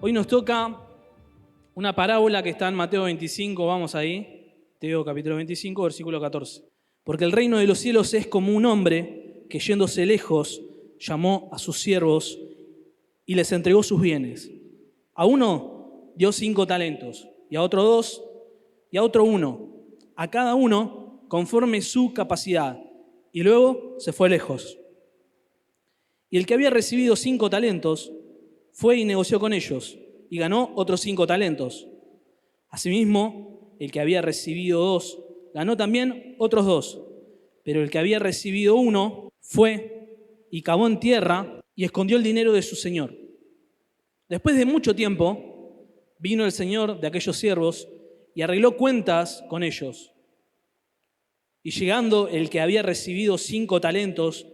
Hoy nos toca una parábola que está en Mateo 25, vamos ahí, Mateo capítulo 25, versículo 14. Porque el reino de los cielos es como un hombre que yéndose lejos llamó a sus siervos y les entregó sus bienes. A uno dio 5 talentos, y a otro 2, y a otro 1, a cada uno conforme su capacidad, y luego se fue lejos. Y el que había recibido 5 talentos fue y negoció con ellos, y ganó otros 5 talentos. Asimismo, el que había recibido 2 ganó también otros 2. Pero el que había recibido 1 fue y cavó en tierra y escondió el dinero de su señor. Después de mucho tiempo, vino el señor de aquellos siervos y arregló cuentas con ellos. Y llegando el que había recibido 5 talentos,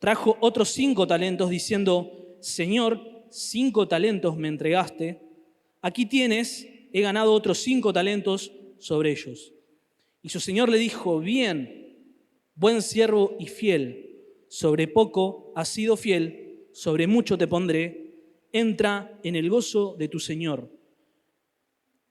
trajo otros 5 talentos, diciendo: Señor, 5 talentos me entregaste, aquí tienes, he ganado otros 5 talentos sobre ellos. Y su señor le dijo: bien, buen siervo y fiel, sobre poco has sido fiel, sobre mucho te pondré, entra en el gozo de tu señor.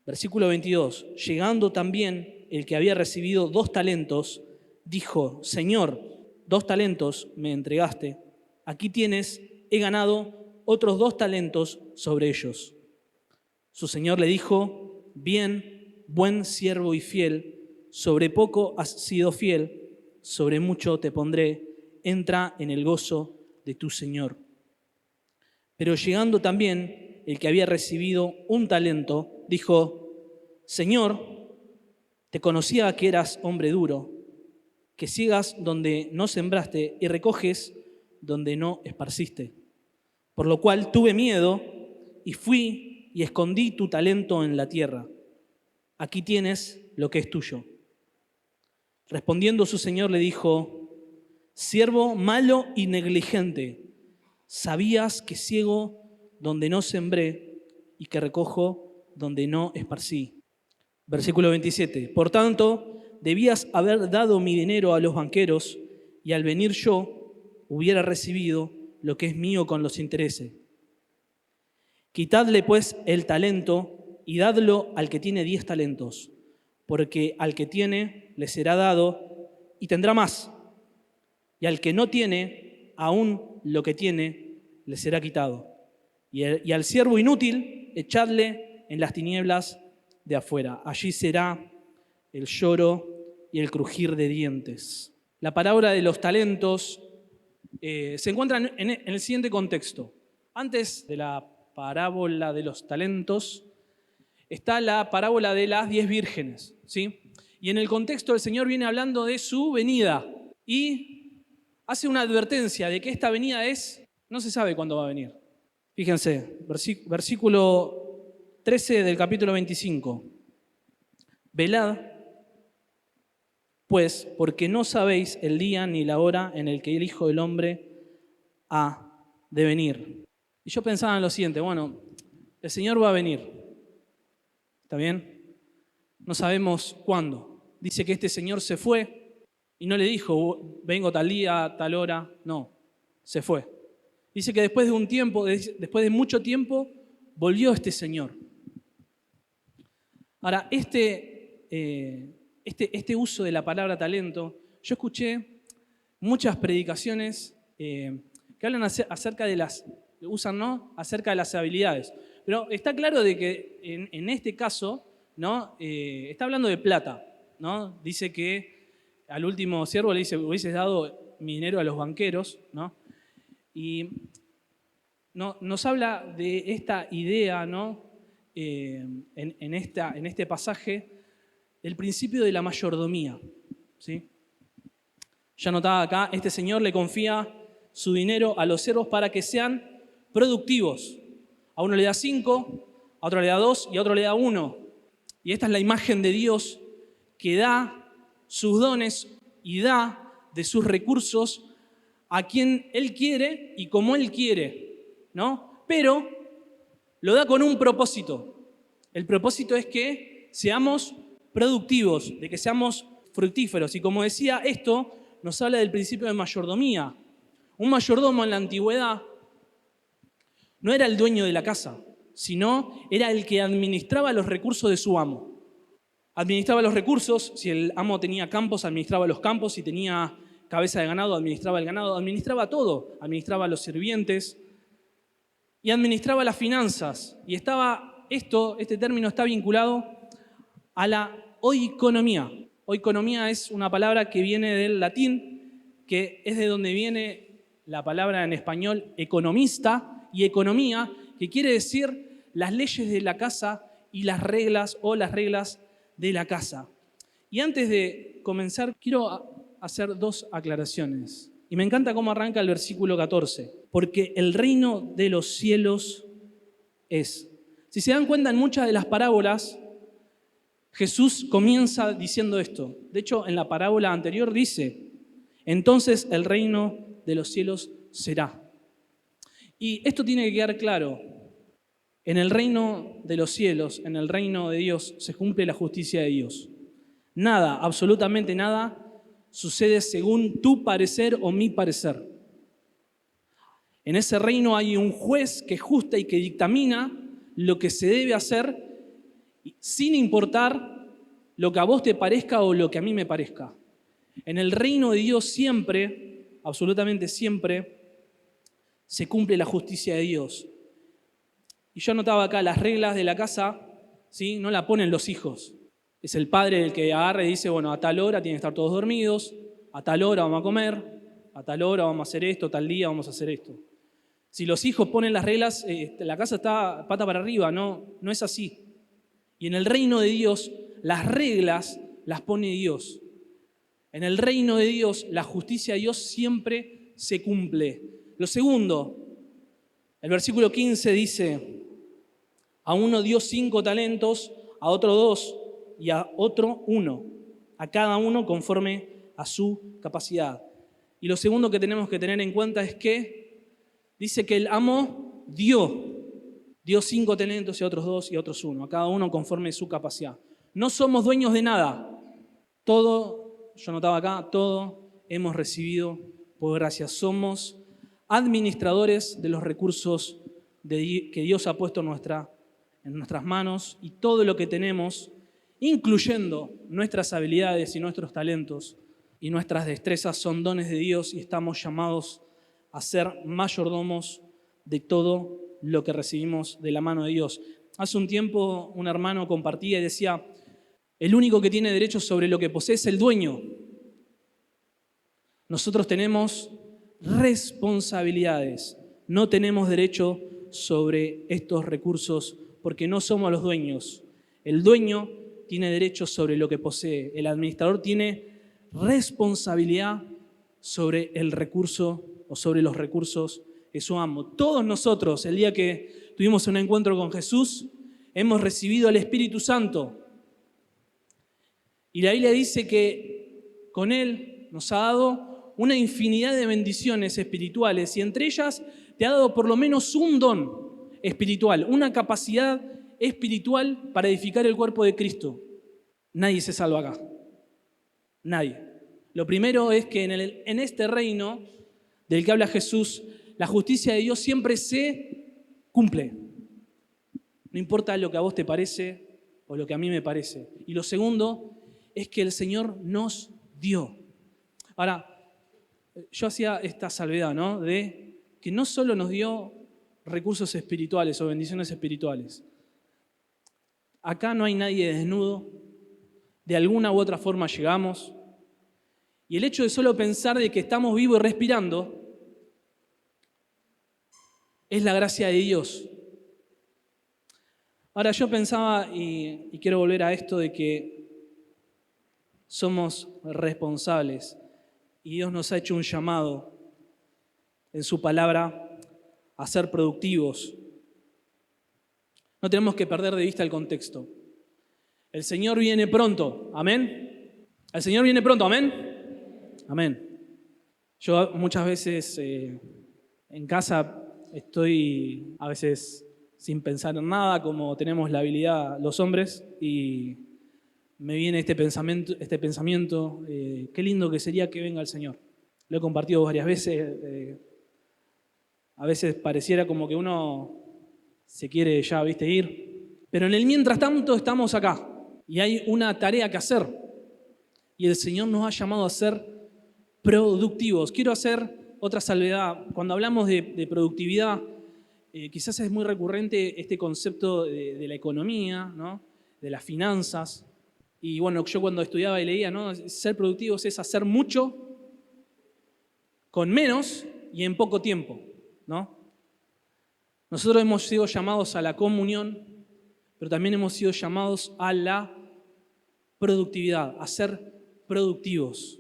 Versículo 22, llegando también el que había recibido 2 talentos, dijo: Señor, 2 talentos me entregaste, aquí tienes, he ganado otros 2 talentos sobre ellos. Su señor le dijo: bien, buen siervo y fiel, sobre poco has sido fiel, sobre mucho te pondré, entra en el gozo de tu señor. Pero llegando también el que había recibido 1 talento, dijo: Señor, te conocía que eras hombre duro, que ciegas donde no sembraste y recoges donde no esparciste. Por lo cual tuve miedo y fui y escondí tu talento en la tierra. Aquí tienes lo que es tuyo. Respondiendo su señor le dijo: siervo malo y negligente, sabías que ciego donde no sembré y que recojo donde no esparcí. Versículo 27. Por tanto, debías haber dado mi dinero a los banqueros y al venir yo hubiera recibido lo que es mío con los intereses. Quitadle pues el talento y dadlo al que tiene 10 talentos, porque al que tiene le será dado y tendrá más, y al que no tiene, aún lo que tiene le será quitado. Y al siervo inútil echadle en las tinieblas de afuera. Allí será el lloro y el crujir de dientes. La parábola de los talentos se encuentra en el siguiente contexto. Antes de la parábola de los talentos está la parábola de las 10 vírgenes, ¿sí? Y en el contexto el Señor viene hablando de su venida y hace una advertencia de que esta venida no se sabe cuándo va a venir. Fíjense, versículo 13 del capítulo 25. Velad, pues, porque no sabéis el día ni la hora en el que el Hijo del Hombre ha de venir. Y yo pensaba en lo siguiente: bueno, el Señor va a venir, ¿está bien? No sabemos cuándo. Dice que este Señor se fue y no le dijo: vengo tal día, tal hora. No, se fue. Dice que después de un tiempo, después de mucho tiempo, volvió este Señor. Ahora, este uso de la palabra talento, yo escuché muchas predicaciones que hablan acerca de acerca de las habilidades. Pero está claro de que en este caso, ¿no? Está hablando de plata, ¿no? Dice que al último siervo le dice: hubieses dado mi dinero a los banqueros, ¿no? Y nos habla de esta idea, ¿no? En este pasaje, el principio de la mayordomía, ¿sí? Ya notaba acá, este señor le confía su dinero a los siervos para que sean productivos. A uno le da 5, a otro le da 2 y a otro le da 1. Y esta es la imagen de Dios que da sus dones y da de sus recursos a quien Él quiere y como Él quiere, ¿no? Pero lo da con un propósito. El propósito es que seamos productivos, de que seamos fructíferos. Y como decía, esto nos habla del principio de mayordomía. Un mayordomo en la antigüedad no era el dueño de la casa, sino era el que administraba los recursos de su amo. Administraba los recursos, si el amo tenía campos, administraba los campos, si tenía cabeza de ganado, administraba el ganado, administraba todo, administraba a los sirvientes y administraba las finanzas. Y este término está vinculado a la oikonomía. Oikonomía es una palabra que viene del latín, que es de donde viene la palabra en español economista y economía, que quiere decir las leyes de la casa y las reglas de la casa. Y antes de comenzar, quiero hacer dos aclaraciones. Y me encanta cómo arranca el versículo 14, porque el reino de los cielos es. Si se dan cuenta, en muchas de las parábolas, Jesús comienza diciendo esto. De hecho, en la parábola anterior dice, entonces el reino de los cielos será. Y esto tiene que quedar claro. En el reino de los cielos, en el reino de Dios, se cumple la justicia de Dios. Nada, absolutamente nada, sucede según tu parecer o mi parecer. En ese reino hay un juez que juzga y que dictamina lo que se debe hacer sin importar lo que a vos te parezca o lo que a mí me parezca. En el reino de Dios siempre, absolutamente siempre, se cumple la justicia de Dios. Y yo anotaba acá, las reglas de la casa, ¿sí? No la ponen los hijos. Es el padre el que agarra y dice, bueno, a tal hora tienen que estar todos dormidos, a tal hora vamos a comer, a tal hora vamos a hacer esto, tal día vamos a hacer esto. Si los hijos ponen las reglas, la casa está pata para arriba, no es así. Y en el reino de Dios, las reglas las pone Dios. En el reino de Dios, la justicia de Dios siempre se cumple. Lo segundo, el versículo 15 dice, a uno dio 5 talentos, a otro 2 y a otro 1, a cada uno conforme a su capacidad. Y lo segundo que tenemos que tener en cuenta es que dice que el amo dio 5 talentos y a otros 2 y a otros 1, a cada uno conforme a su capacidad. No somos dueños de nada. Todo, yo notaba acá, todo hemos recibido por gracia. Somos administradores de los recursos que Dios ha puesto en nuestras manos, y todo lo que tenemos, incluyendo nuestras habilidades y nuestros talentos y nuestras destrezas, son dones de Dios y estamos llamados a ser mayordomos de todo lo que recibimos de la mano de Dios. Hace un tiempo un hermano compartía y decía, el único que tiene derecho sobre lo que posee es el dueño. Nosotros tenemos responsabilidades, no tenemos derecho sobre estos recursos porque no somos los dueños. El dueño tiene derecho sobre lo que posee. El administrador tiene responsabilidad sobre el recurso o sobre los recursos de su amo. Todos nosotros, el día que tuvimos un encuentro con Jesús, hemos recibido el Espíritu Santo. Y la Biblia dice que con Él nos ha dado una infinidad de bendiciones espirituales y entre ellas te ha dado por lo menos un don espiritual, una capacidad espiritual para edificar el cuerpo de Cristo. Nadie se salva acá. Nadie. Lo primero es que en este reino del que habla Jesús, la justicia de Dios siempre se cumple. No importa lo que a vos te parece o lo que a mí me parece. Y lo segundo es que el Señor nos dio. Ahora, yo hacía esta salvedad, ¿no? De que no solo nos dio recursos espirituales o bendiciones espirituales. Acá no hay nadie desnudo. De alguna u otra forma llegamos. Y el hecho de solo pensar de que estamos vivos y respirando es la gracia de Dios. Ahora yo pensaba, y quiero volver a esto de que somos responsables y Dios nos ha hecho un llamado en su palabra a ser productivos. No tenemos que perder de vista el contexto. El Señor viene pronto, amén. El Señor viene pronto, amén. Amén. Yo muchas veces en casa estoy a veces sin pensar en nada, como tenemos la habilidad los hombres, y me viene este pensamiento, qué lindo que sería que venga el Señor. Lo he compartido varias veces. A veces pareciera como que uno se quiere ya, viste, ir. Pero en el mientras tanto estamos acá y hay una tarea que hacer. Y el Señor nos ha llamado a ser productivos. Quiero hacer otra salvedad. Cuando hablamos de productividad, quizás es muy recurrente este concepto de la economía, ¿no? De las finanzas. Y bueno, yo cuando estudiaba y leía, ¿no? Ser productivos es hacer mucho con menos y en poco tiempo, ¿no? Nosotros hemos sido llamados a la comunión, pero también hemos sido llamados a la productividad, a ser productivos.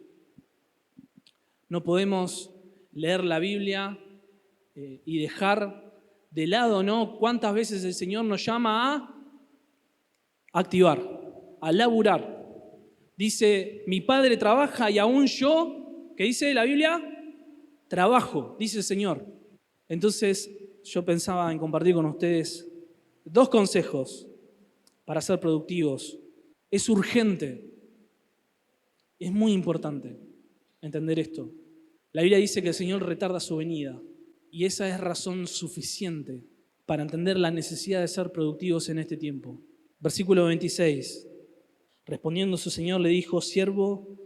No podemos leer la Biblia y dejar de lado, ¿no? ¿Cuántas veces el Señor nos llama a activar, a laburar? Dice, mi Padre trabaja y aún yo, ¿qué dice la Biblia? Trabajo, dice el Señor. Entonces, yo pensaba en compartir con ustedes 2 consejos para ser productivos. Es urgente, es muy importante entender esto. La Biblia dice que el Señor retarda su venida y esa es razón suficiente para entender la necesidad de ser productivos en este tiempo. Versículo 26. Respondiendo su Señor le dijo, siervo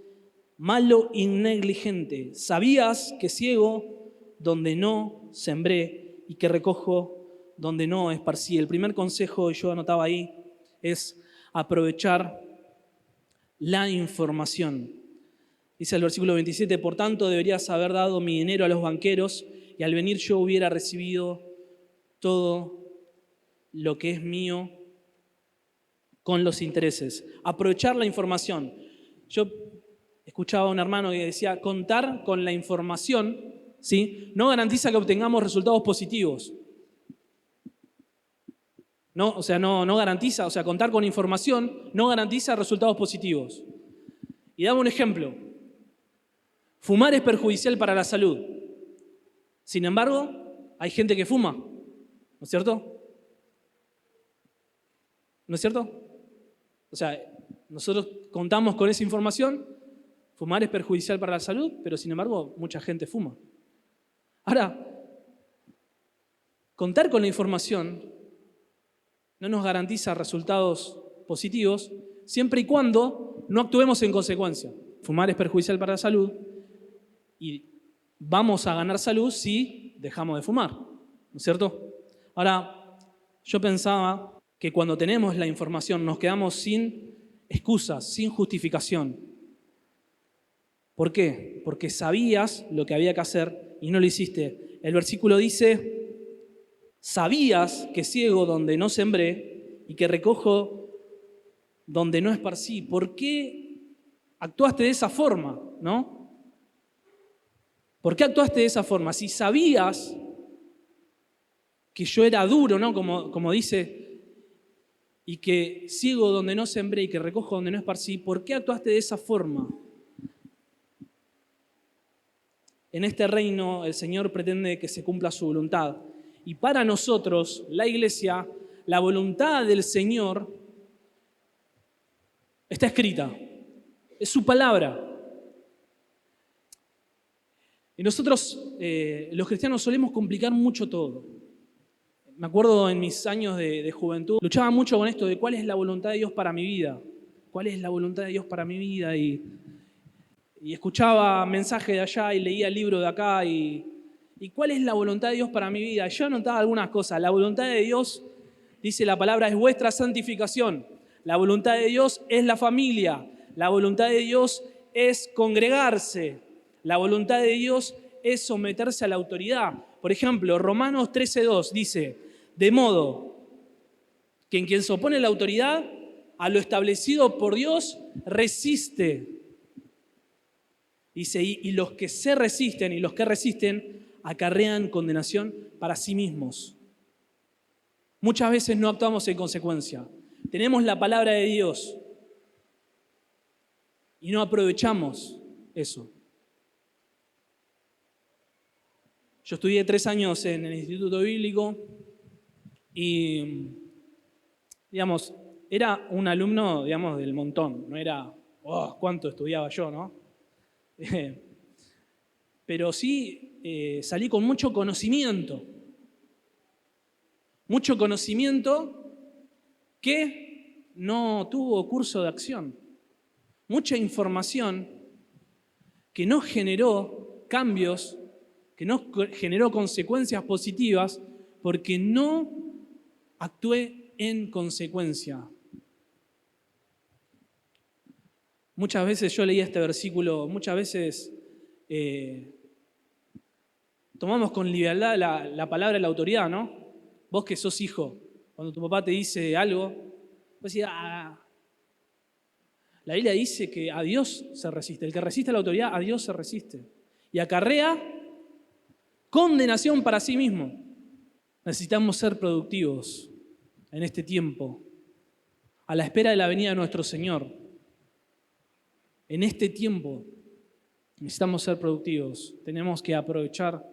malo y negligente, ¿sabías que ciego donde no sembré y que recojo donde no esparcí? El primer consejo, yo anotaba ahí, es aprovechar la información. Dice el versículo 27, por tanto deberías haber dado mi dinero a los banqueros y al venir yo hubiera recibido todo lo que es mío con los intereses. Aprovechar la información. Yo escuchaba a un hermano que decía, contar con la información, ¿sí?, no garantiza que obtengamos resultados positivos. No garantiza, contar con información no garantiza resultados positivos. Y dame un ejemplo. Fumar es perjudicial para la salud. Sin embargo, hay gente que fuma, ¿no es cierto? ¿No es cierto? Nosotros contamos con esa información, fumar es perjudicial para la salud, pero sin embargo, mucha gente fuma. Ahora, contar con la información no nos garantiza resultados positivos siempre y cuando no actuemos en consecuencia. Fumar es perjudicial para la salud y vamos a ganar salud si dejamos de fumar, ¿no es cierto? Ahora, yo pensaba que cuando tenemos la información nos quedamos sin excusas, sin justificación. ¿Por qué? Porque sabías lo que había que hacer y no lo hiciste. El versículo dice, sabías que ciego donde no sembré y que recojo donde no esparcí. ¿Por qué actuaste de esa forma, no? ¿Por qué actuaste de esa forma? Si sabías que yo era duro, ¿no? Como dice, y que ciego donde no sembré y que recojo donde no esparcí, ¿por qué actuaste de esa forma? En este reino el Señor pretende que se cumpla su voluntad. Y para nosotros, la iglesia, la voluntad del Señor está escrita. Es su palabra. Y nosotros, los cristianos, solemos complicar mucho todo. Me acuerdo en mis años de juventud, luchaba mucho con esto de cuál es la voluntad de Dios para mi vida. ¿Cuál es la voluntad de Dios para mi vida? Y escuchaba mensajes de allá y leía el libro de acá y ¿cuál es la voluntad de Dios para mi vida? Yo anotaba algunas cosas. La voluntad de Dios, dice la palabra, es vuestra santificación. La voluntad de Dios es la familia. La voluntad de Dios es congregarse. La voluntad de Dios es someterse a la autoridad. Por ejemplo, Romanos 13:2 dice, de modo que en quien se opone la autoridad, a lo establecido por Dios, resiste. Dice, y los que se resisten y los que resisten acarrean condenación para sí mismos. Muchas veces no actuamos en consecuencia. Tenemos la palabra de Dios y no aprovechamos eso. Yo estudié 3 años en el Instituto Bíblico y, era un alumno, del montón. No era, cuánto estudiaba yo, ¿no? Pero sí salí con mucho conocimiento. Mucho conocimiento que no tuvo curso de acción. Mucha información que no generó cambios, que no generó consecuencias positivas, porque no actué en consecuencia. Muchas veces yo leía este versículo, muchas veces tomamos con liviandad la palabra de la autoridad, ¿no? Vos que sos hijo, cuando tu papá te dice algo, vos decís, la Biblia dice que a Dios se resiste. El que resiste a la autoridad, a Dios se resiste. Y acarrea condenación para sí mismo. Necesitamos ser productivos en este tiempo, a la espera de la venida de nuestro Señor. En este tiempo necesitamos ser productivos. Tenemos que aprovechar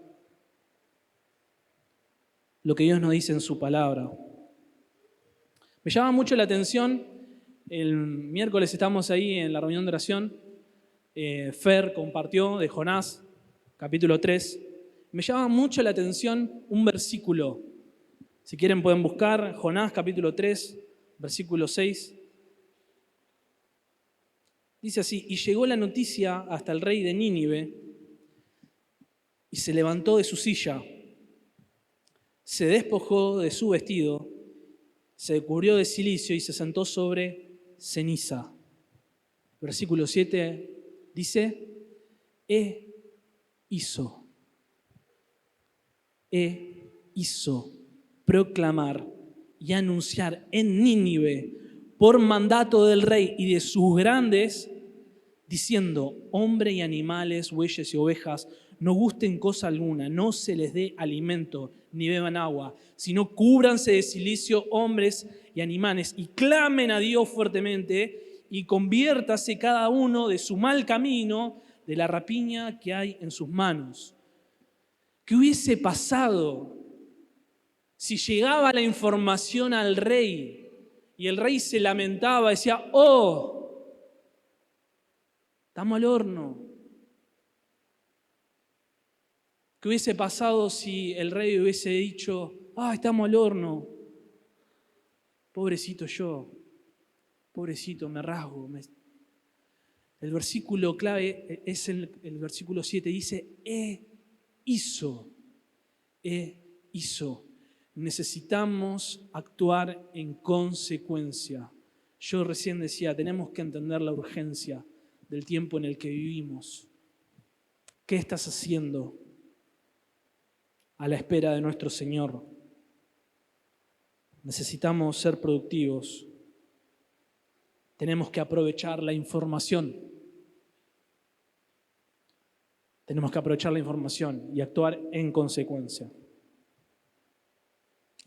lo que Dios nos dice en su palabra. Me llama mucho la atención, el miércoles estamos ahí en la reunión de oración, Fer compartió de Jonás, capítulo 3. Me llama mucho la atención un versículo. Si quieren pueden buscar Jonás, capítulo 3, versículo 6. Dice así: y llegó la noticia hasta el rey de Nínive, y se levantó de su silla, se despojó de su vestido, se cubrió de cilicio y se sentó sobre ceniza. Versículo 7 dice: hizo proclamar y anunciar en Nínive por mandato del rey y de sus grandes, diciendo: hombre y animales, bueyes y ovejas, no gusten cosa alguna, no se les dé alimento, ni beban agua, sino cúbranse de cilicio hombres y animales, y clamen a Dios fuertemente, y conviértase cada uno de su mal camino, de la rapiña que hay en sus manos. ¿Qué hubiese pasado si llegaba la información al rey y el rey se lamentaba, decía: estamos al horno? ¿Qué hubiese pasado si el rey hubiese dicho: estamos al horno? Pobrecito yo, pobrecito, me rasgo. El versículo clave es el versículo 7, dice: hizo. Necesitamos actuar en consecuencia. Yo recién decía, tenemos que entender la urgencia del tiempo en el que vivimos. ¿Qué estás haciendo a la espera de nuestro Señor? Necesitamos ser productivos. Tenemos que aprovechar la información. Tenemos que aprovechar la información y actuar en consecuencia.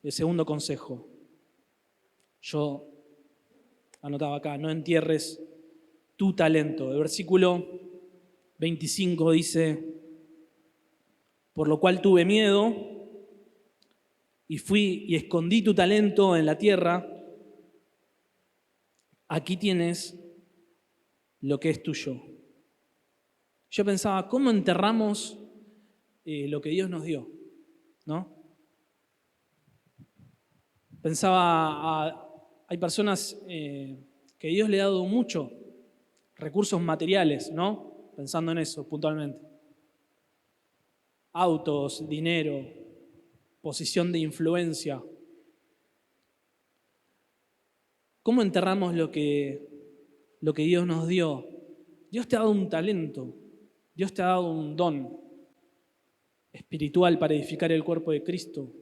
El segundo consejo, yo anotaba acá: no entierres tu talento. El versículo 25 dice: por lo cual tuve miedo y fui y escondí tu talento en la tierra. Aquí tienes lo que es tuyo. Yo pensaba, ¿cómo enterramos lo que Dios nos dio? ¿No? Pensaba, hay personas que Dios le ha dado mucho, recursos materiales, ¿no? Pensando en eso puntualmente. Autos, dinero, posición de influencia. ¿Cómo enterramos lo que Dios nos dio? Dios te ha dado un talento, Dios te ha dado un don espiritual para edificar el cuerpo de Cristo,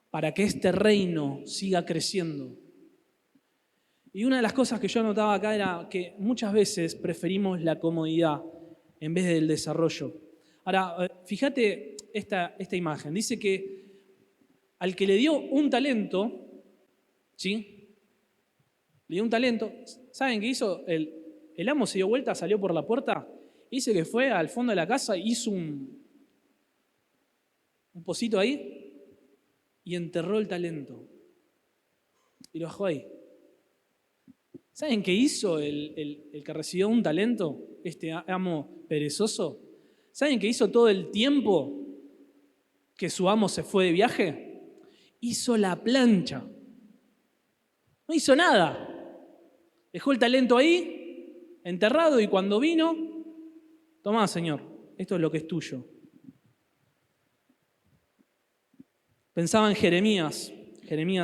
para que este reino siga creciendo. Y una de las cosas que yo anotaba acá era que muchas veces preferimos la comodidad en vez del desarrollo. Ahora, fíjate esta imagen. Dice que al que le dio un talento, ¿sí? Le dio un talento. ¿Saben qué hizo? El amo se dio vuelta, salió por la puerta, dice que fue al fondo de la casa, hizo un pocito ahí y enterró el talento. Y lo dejó ahí. ¿Saben qué hizo el que recibió un talento? Este amo perezoso. ¿Saben qué hizo todo el tiempo que su amo se fue de viaje? hizo la plancha. No hizo nada. Dejó el talento ahí, enterrado, y cuando vino, tomá, Señor, esto es lo que es tuyo. Pensaba en Jeremías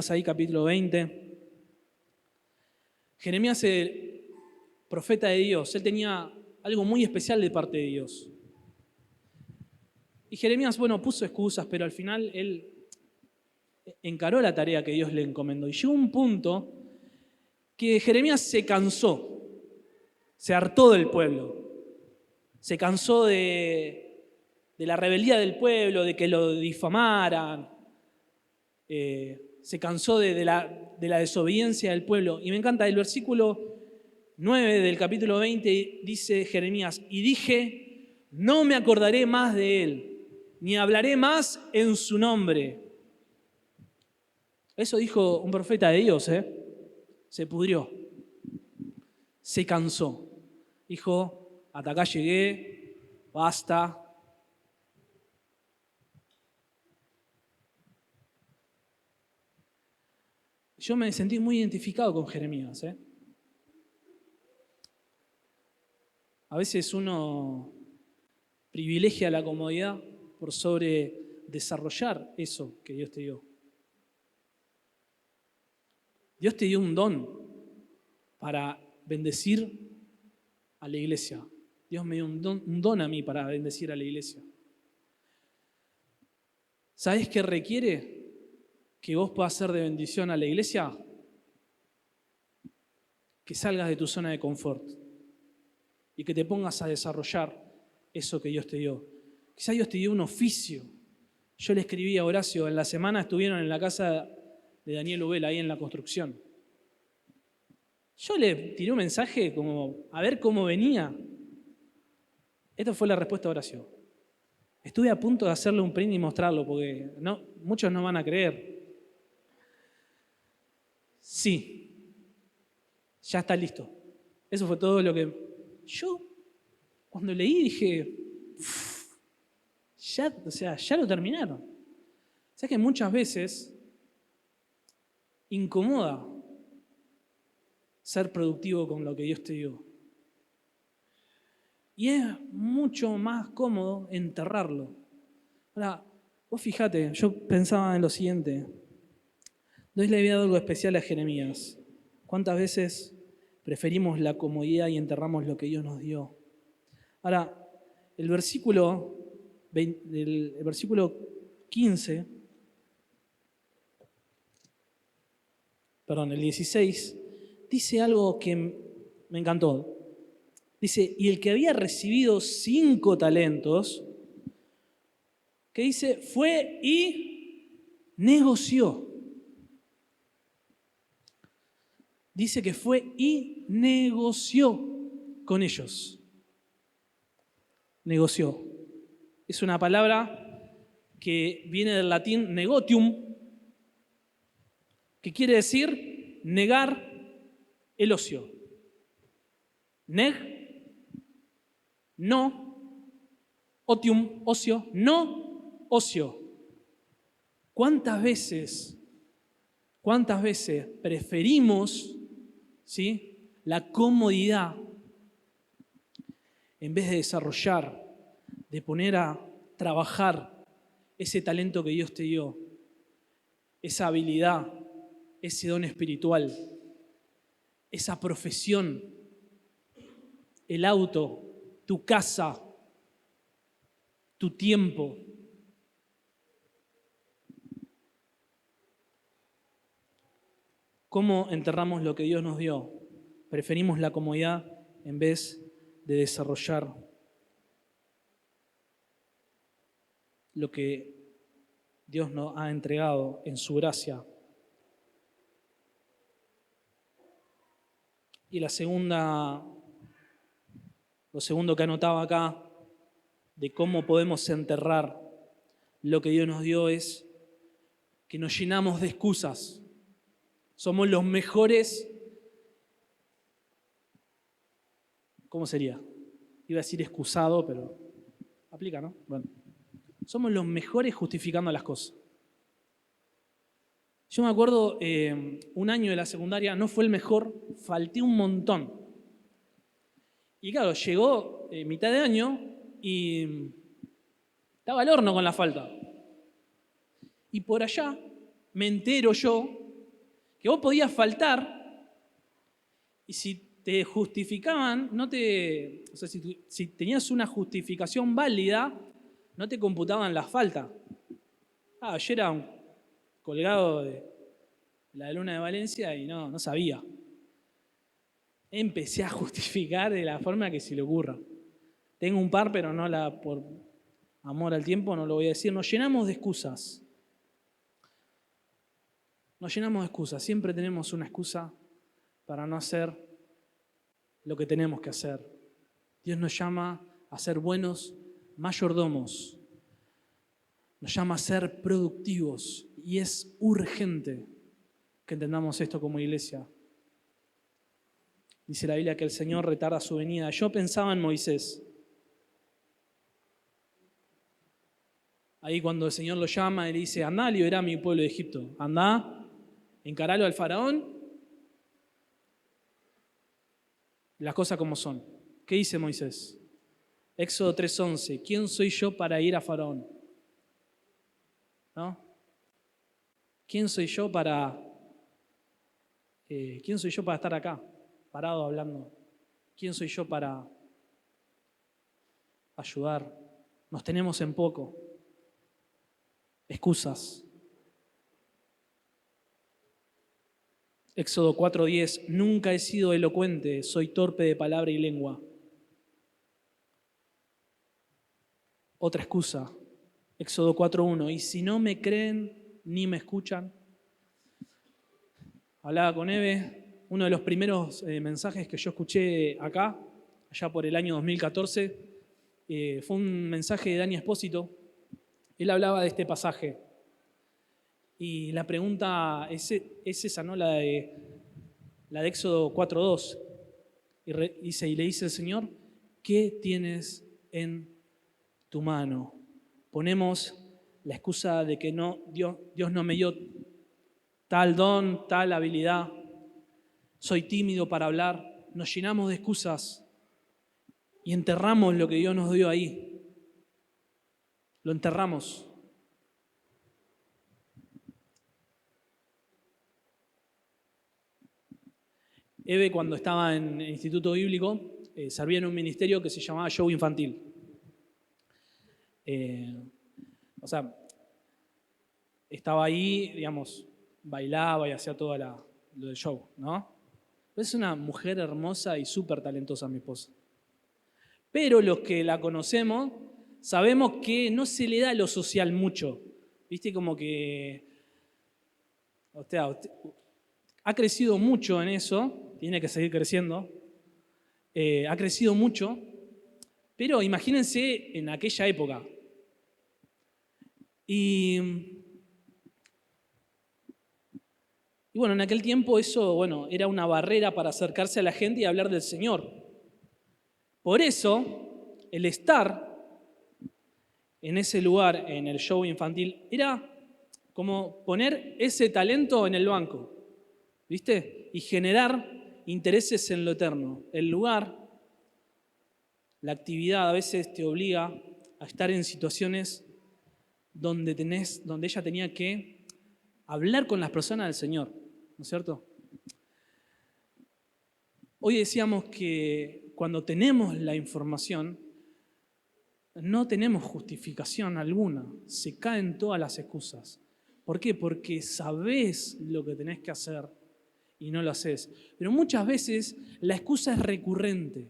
ahí capítulo 20. Jeremías, el profeta de Dios, él tenía algo muy especial de parte de Dios. Y Jeremías, puso excusas, pero al final él encaró la tarea que Dios le encomendó. Y llegó un punto que Jeremías se cansó, se hartó del pueblo, se cansó de la rebeldía del pueblo, de que lo difamaran, se cansó de la desobediencia del pueblo. Y me encanta, el versículo 9 del capítulo 20 dice Jeremías: y dije, no me acordaré más de él, ni hablaré más en su nombre. Eso dijo un profeta de Dios, Se pudrió, se cansó. Dijo, hasta acá llegué, basta. Yo me sentí muy identificado con Jeremías, A veces uno privilegia la comodidad por sobre desarrollar eso que Dios te dio. Dios te dio un don para bendecir a la iglesia. Dios me dio un don a mí para bendecir a la iglesia. ¿Sabés qué requiere que vos puedas ser de bendición a la iglesia? Que salgas de tu zona de confort y que te pongas a desarrollar eso que Dios te dio. Quizás Dios te dio un oficio. Yo le escribí a Horacio, en la semana estuvieron en la casa de Daniel Ubel, ahí en la construcción. Yo le tiré un mensaje como a ver cómo venía. Esta fue la respuesta de Horacio. Estuve a punto de hacerle un print y mostrarlo, porque muchos no van a creer. Sí, ya está listo. Eso fue todo lo que... Yo, cuando leí, dije, ya lo terminaron. O sea que muchas veces incomoda ser productivo con lo que Dios te dio. Y es mucho más cómodo enterrarlo. Ahora, vos fijate, yo pensaba en lo siguiente. Dios le había dado algo especial a Jeremías. ¿Cuántas veces preferimos la comodidad y enterramos lo que Dios nos dio? Ahora, el versículo 15, el 16, dice algo que me encantó. Dice, y el que había recibido 5 talentos, que dice, fue y negoció. Dice que fue y negoció con ellos. Negoció. Es una palabra que viene del latín negotium, que quiere decir negar el ocio. Neg, no, otium, ocio, no, ocio. ¿Cuántas veces preferimos, ¿sí?, la comodidad en vez de desarrollar, de poner a trabajar ese talento que Dios te dio, esa habilidad, ese don espiritual, esa profesión, el auto, tu casa, tu tiempo? ¿Cómo enterramos lo que Dios nos dio? Preferimos la comodidad en vez de desarrollar lo que Dios nos ha entregado en su gracia. Y lo segundo que anotaba acá, de cómo podemos enterrar lo que Dios nos dio, es que nos llenamos de excusas. Somos los mejores. ¿Cómo sería? Iba a decir excusado, pero aplica, ¿no? Bueno, somos los mejores justificando las cosas. Yo me acuerdo, un año de la secundaria no fue el mejor, falté un montón. Y claro, llegó mitad de año y estaba al horno con la falta. Y por allá me entero yo que vos podías faltar y si te justificaban, o sea, si tenías una justificación válida, no te computaban la falta. Yo era un colgado de la Luna de Valencia y no sabía. Empecé a justificar de la forma que se le ocurra. Tengo un par, pero por amor al tiempo no lo voy a decir. Nos llenamos de excusas. Siempre tenemos una excusa para no hacer lo que tenemos que hacer. Dios nos llama a ser buenos mayordomos. Nos llama a ser productivos y es urgente que entendamos esto como iglesia. Dice la Biblia que el Señor retarda su venida. Yo pensaba en Moisés. Ahí cuando el Señor lo llama y le dice, andá a liberar a mi pueblo de Egipto. Andá, encaralo al faraón. Las cosas como son. ¿Qué dice Moisés? Éxodo 3:11. ¿Quién soy yo para ir a faraón? ¿No? ¿Quién soy yo para estar acá, parado hablando? ¿Quién soy yo para ayudar? Nos tenemos en poco. Excusas. Éxodo 4:10. Nunca he sido elocuente, soy torpe de palabra y lengua. Otra excusa. Éxodo 4:1. Y si no me creen ni me escuchan. Hablaba con Eve. Uno de los primeros mensajes que yo escuché acá, allá por el año 2014, fue un mensaje de Dani Espósito. Él hablaba de este pasaje. Y la pregunta es esa, ¿no? La de Éxodo 4:2. Y le dice el Señor, ¿qué tienes en tu mano? Ponemos la excusa de que Dios no me dio tal don, tal habilidad. Soy tímido para hablar. Nos llenamos de excusas y enterramos lo que Dios nos dio ahí. Lo enterramos. Eve, cuando estaba en el Instituto Bíblico, servía en un ministerio que se llamaba Show Infantil. Estaba ahí, digamos, bailaba y hacía todo lo del show, ¿no? Es una mujer hermosa y súper talentosa, mi esposa. Pero los que la conocemos sabemos que no se le da lo social mucho. ¿Viste? Como que ha crecido mucho en eso, tiene que seguir creciendo, ha crecido mucho, pero imagínense en aquella época. Y bueno, en aquel tiempo eso, era una barrera para acercarse a la gente y hablar del Señor. Por eso, el estar en ese lugar, en el show infantil, era como poner ese talento en el banco, ¿viste? Y generar intereses en lo eterno. El lugar, la actividad a veces te obliga a estar en situaciones donde ella tenía que hablar con las personas del Señor, ¿no es cierto? Hoy decíamos que cuando tenemos la información, no tenemos justificación alguna, se caen todas las excusas. ¿Por qué? Porque sabés lo que tenés que hacer y no lo haces. Pero muchas veces la excusa es recurrente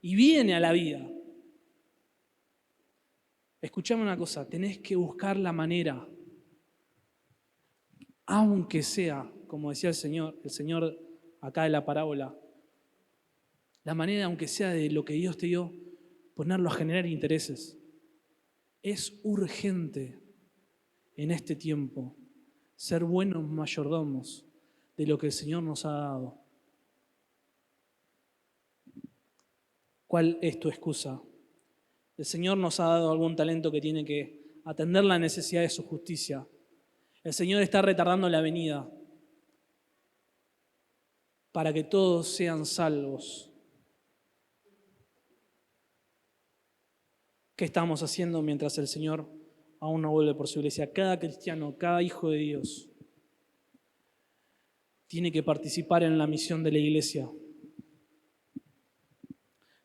y viene a la vida. Escuchame una cosa, tenés que buscar la manera, aunque sea, como decía el Señor acá de la parábola, la manera, aunque sea de lo que Dios te dio, ponerlo a generar intereses. Es urgente en este tiempo ser buenos mayordomos de lo que el Señor nos ha dado. ¿Cuál es tu excusa? El Señor nos ha dado algún talento que tiene que atender la necesidad de su justicia. El Señor está retardando la venida para que todos sean salvos. ¿Qué estamos haciendo mientras el Señor aún no vuelve por su iglesia? Cada cristiano, cada hijo de Dios tiene que participar en la misión de la iglesia.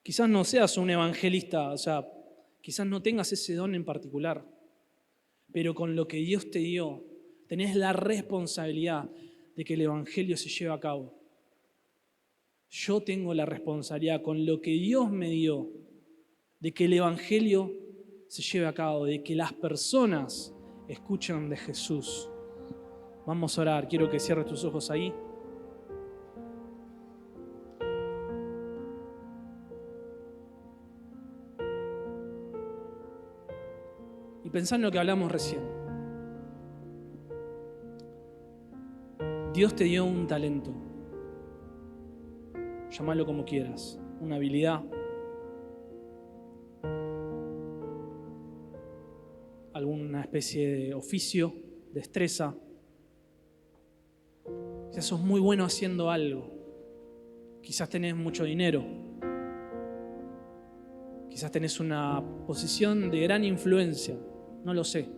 Quizás no seas un evangelista, o sea, quizás no tengas ese don en particular, pero con lo que Dios te dio, tenés la responsabilidad de que el evangelio se lleve a cabo. Yo tengo la responsabilidad con lo que Dios me dio de que el evangelio se lleve a cabo, de que las personas escuchen de Jesús. Vamos a orar, quiero que cierres tus ojos ahí. Y pensá en lo que hablamos recién. Dios te dio un talento, llámalo como quieras, una habilidad, alguna especie de oficio, destreza. Quizás sos muy bueno haciendo algo, quizás tenés mucho dinero, quizás tenés una posición de gran influencia, no lo sé.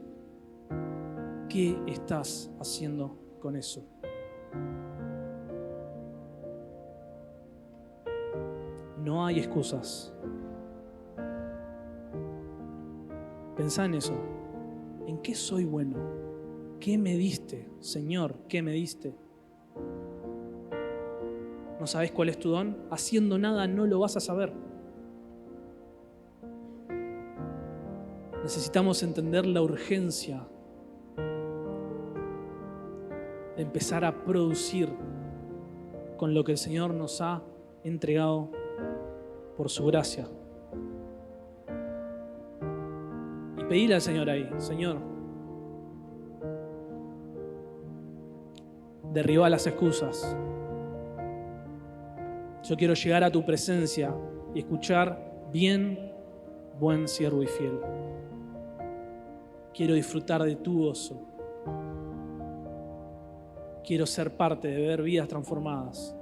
¿Qué estás haciendo con eso? No hay excusas. Pensá en eso. ¿En qué soy bueno? ¿Qué me diste, Señor? ¿Qué me diste? ¿No sabés cuál es tu don? Haciendo nada no lo vas a saber. Necesitamos entender la urgencia de empezar a producir con lo que el Señor nos ha entregado por su gracia. Y pedirle al Señor ahí, Señor, derriba las excusas. Yo quiero llegar a tu presencia y escuchar: bien, buen siervo y fiel. Quiero disfrutar de tu gozo. Quiero ser parte de ver vidas transformadas.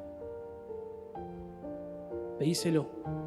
Pedíselo.